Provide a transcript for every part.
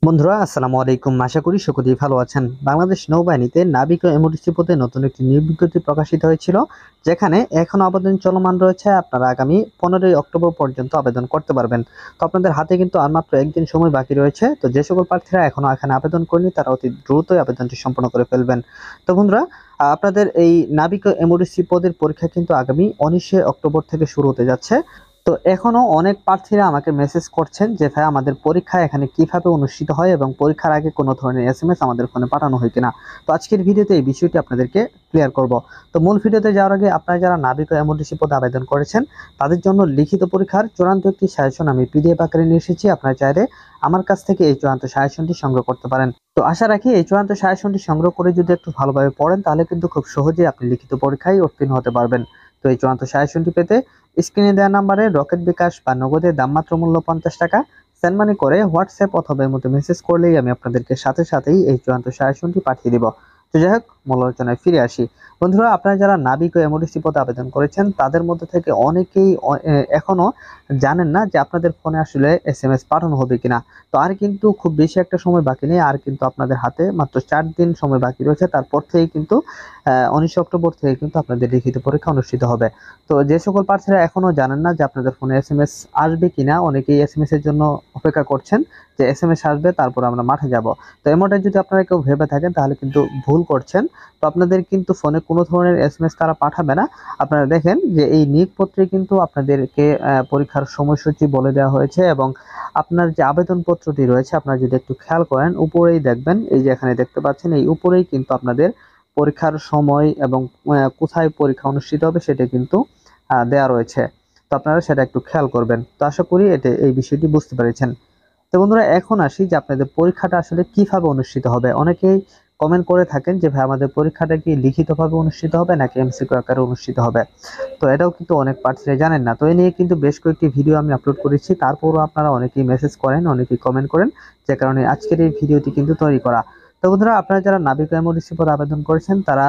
বন্ধুরা আসসালামু আলাইকুম। আশা করি সকলেই ভালো আছেন। বাংলাদেশ নৌবাহিনীতে নাবিক ও এমওডিসি পদে নতুন একটি নিয়োগ বিজ্ঞপ্তি প্রকাশিত হয়েছিল, যেখানে এখনো আবেদন চলমান রয়েছে। আপনারা আগামী 15ই অক্টোবর পর্যন্ত আবেদন করতে পারবেন। তো আপনাদের হাতে কিন্তু আর মাত্র একদিন সময় বাকি রয়েছে। তো যে সকল প্রার্থীরা এখনো এখানে আবেদন করেনি তারা অতি দ্রুতই আবেদনটি সম্পন্ন করে ফেলবেন। তো বন্ধুরা, আপনাদের এই নাবিক ও এমওডিসি পদের পরীক্ষা কিন্তু আগামী 19শে অক্টোবর থেকে শুরু হতে যাচ্ছে। তো এখনো অনেক প্রার্থীরা আমাকে মেসেজ করছেন যে ভাই আমাদের পরীক্ষা এখানে কিভাবে অনুষ্ঠিত হয় এবং পরীক্ষার আগে কোনো ধরনের এসএমএস আমাদের ফোনে পাঠানো হয় কিনা। তো আজকের ভিডিওতে এই বিষয়টি আপনাদেরকে ক্লিয়ার করব। তো মূল ভিডিওতে যাওয়ার আগে আপনারা যারা নাবিক ও এমওডিসি পদে আবেদন করেছেন তাদের জন্য লিখিত পরীক্ষার চূড়ান্ত একটি সাজেশন আমি পিডিএফ আকারে নিয়ে এসেছি। আপনারা চাইলে আমার কাছ থেকে এই চূড়ান্ত সাজেশনটি সংগ্রহ করতে পারেন। তো আশা রাখি এই চূড়ান্ত সাজেশনটি সংগ্রহ করে যদি একটু ভালোভাবে পড়েন তাহলে কিন্তু খুব সহজেই আপনি লিখিত পরীক্ষায় উত্তীর্ণ হতে পারবেন। তো এই চূড়ান্ত সাজেশনটি পেতে স্ক্রিনে দেওয়া নাম্বারে রকেট বিকাশ বা নগদের দাম মাত্র মূল্য 50 টাকা সেন্ড মানি করে হোয়াটসঅ্যাপ অথবা এর মেসেজ করলেই আমি আপনাদেরকে সাথে সাথেই এই চূড়ান্ত সাজেশনটি পাঠিয়ে দিব। তো যাই হোক, মূল আলোচনায় ফিরে আসি। বন্ধুরা, আপনারা যারা নাবিক ও এমওডিসি পদে আবেদন করেছেন তাদের মধ্যে থেকে অনেকেই এখনো জানেন না যে আপনাদের ফোনে আসলে এসএমএস পাঠানো হবে কিনা। তো আর কিন্তু খুব বেশি একটা সময় বাকি নেই, আর কিন্তু আপনাদের হাতে মাত্র 4 দিন সময় বাকি রয়েছে। তারপর থেকে কিন্তু 19 অক্টোবর থেকে কিন্তু আপনাদের লিখিত পরীক্ষা অনুষ্ঠিত হবে। তো যে সকল প্রার্থীরা এখনো জানেন না যে আপনাদের ফোনে এসএমএস আসবে কিনা, অনেকেই এসএমএস এর জন্য অপেক্ষা করছেন যে এসএমএস আসবে তারপর আমরা মাঠে যাব। তো এমনটা যদি আপনারা কেউ ভেবে থাকেন তাহলে কিন্তু ভুল করছেন। তো আপনাদের কিন্তু ফোনে কোনো ধরনের এসএমএস তারা পাঠাবে না। আপনারা দেখেন যে এই নিয়োগপত্রে কিন্তু আপনাদেরকে পরীক্ষার সময়সূচি বলে দেওয়া হয়েছে এবং আপনার যে আবেদনপত্রটি রয়েছে আপনারা যদি একটু খেয়াল করেন উপরেই দেখবেন, এই যে এখানে দেখতে পাচ্ছেন এই উপরেই কিন্তু আপনাদের পরীক্ষার সময় এবং কোথায় পরীক্ষা অনুষ্ঠিত হবে সেটা কিন্তু দেয়া রয়েছে। তো আপনারা সেটা একটু খেয়াল করবেন। তো আশা করি এই বিষয়টি বুঝতে পেরেছেন। তো বন্ধুরা, এখন আসি যে আপনাদের পরীক্ষাটা আসলে কিভাবে অনুষ্ঠিত হবে। অনেকেই কমেন্ট করে থাকেন যে ভাই আমাদের পরীক্ষাটা কি লিখিতভাবে অনুষ্ঠিত হবে নাকি এমসিকিউ আকারে অনুষ্ঠিত হবে। তো এটাও কিন্তু অনেক প্রার্থীরা জানেন না। তো এই নিয়ে কিন্তু বেশ কয়েকটি ভিডিও আমি আপলোড করেছি, তারপরও আপনারা অনেকেই মেসেজ করেন, অনেকেই কমেন্ট করেন, যে কারণে আজকের এই ভিডিওটি কিন্তু তৈরি করা। তো বন্ধুরা, আপনারা যারা নাবিক এমওডিসি পদে আবেদন করেছেন তারা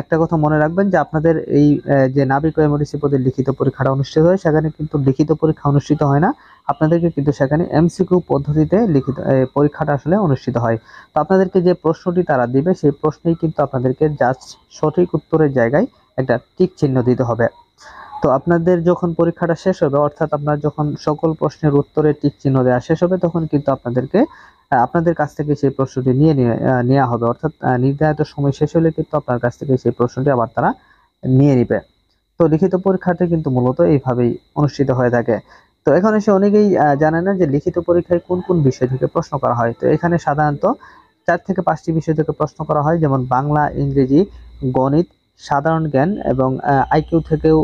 একটা কথা মনে রাখবেন যে আপনাদের এই যে নাবিক এমওডিসি পদের লিখিত পরীক্ষাটা অনুষ্ঠিত হয় সেখানে কিন্তু লিখিত পরীক্ষা অনুষ্ঠিত হয় না। আপনাদেরকে কিন্তু সেখানে এমসিকিউ পদ্ধতিতে লিখিত পরীক্ষাটা আসলে অনুষ্ঠিত হয়। তো আপনাদেরকে যে প্রশ্নটি তারা দিবে সেই প্রশ্নেই কিন্তু আপনাদেরকে জাস্ট সঠিক উত্তরের জায়গায় একটা টিক চিহ্ন দিতে হবে। তো আপনাদের যখন পরীক্ষাটা শেষ হবে, অর্থাৎ আপনার যখন সকল প্রশ্নের উত্তরে টিক চিহ্ন দেওয়া শেষ হবে, তখন কিন্তু আপনাদেরকে আপনাদের কাছ থেকে সেই প্রশ্নটি নেওয়া হবে। অর্থাৎ নির্ধারিত সময় শেষ হলে কিন্তু আপনার কাছ থেকে সেই প্রশ্নটি আবার তারা নিয়ে নিবে। তো লিখিত পরীক্ষাটা কিন্তু মূলত এইভাবেই অনুষ্ঠিত হয়ে থাকে। তো এখন এসে অনেকেই জানে না যে লিখিত পরীক্ষায় কোন কোন বিষয় থেকে প্রশ্ন করা হয়। তো এখানে সাধারণত 4 থেকে 5টি বিষয় থেকে প্রশ্ন করা হয়, যেমন বাংলা, ইংরেজি, গণিত, সাধারণ জ্ঞান এবং আইকিউ থেকেও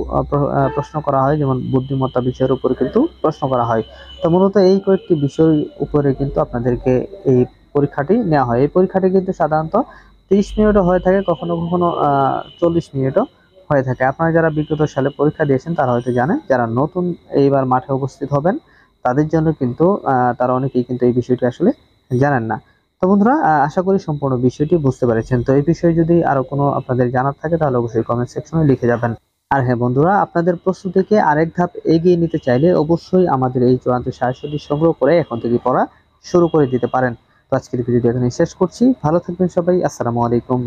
প্রশ্ন করা হয়, যেমন বুদ্ধিমত্তা বিষয়ের উপর কিন্তু প্রশ্ন করা হয়। তো মূলত এই কয়েকটি বিষয় উপরে কিন্তু আপনাদেরকে এই পরীক্ষাটি নেওয়া হয়। এই পরীক্ষাটি কিন্তু সাধারণত 30 মিনিটও হয়ে থাকে, কখনো কখনো 40 মিনিটও হয়ে থাকে। আপনারা যারা বিগত সালে পরীক্ষা দিয়েছেন তারা হয়তো জানেন, যারা নতুন এইবার মাঠে উপস্থিত হবেন তাদের জন্য কিন্তু তারা অনেকেই কিন্তু এই বিষয়টি আসলে জানেন না। তো বন্ধুরা, আশা করি সম্পূর্ণ বিষয়টি বুঝতে পেরেছেন। তো এই বিষয়ে যদি আরো কোনো আপনাদের জানার থাকে তাহলে অবশ্যই কমেন্ট সেকশনে লিখে যাবেন। আর হ্যাঁ বন্ধুরা, আপনাদের প্রস্তুতিকে আরেক ধাপ এগিয়ে নিতে চাইলে অবশ্যই আমাদের এই চূড়ান্ত সাজেশনটি সংগ্রহ করে এখন থেকে পড়া শুরু করে দিতে পারেন। তো আজকের ভিডিওটি এখানে শেষ করছি। ভালো থাকবেন সবাই। আসসালামু আলাইকুম।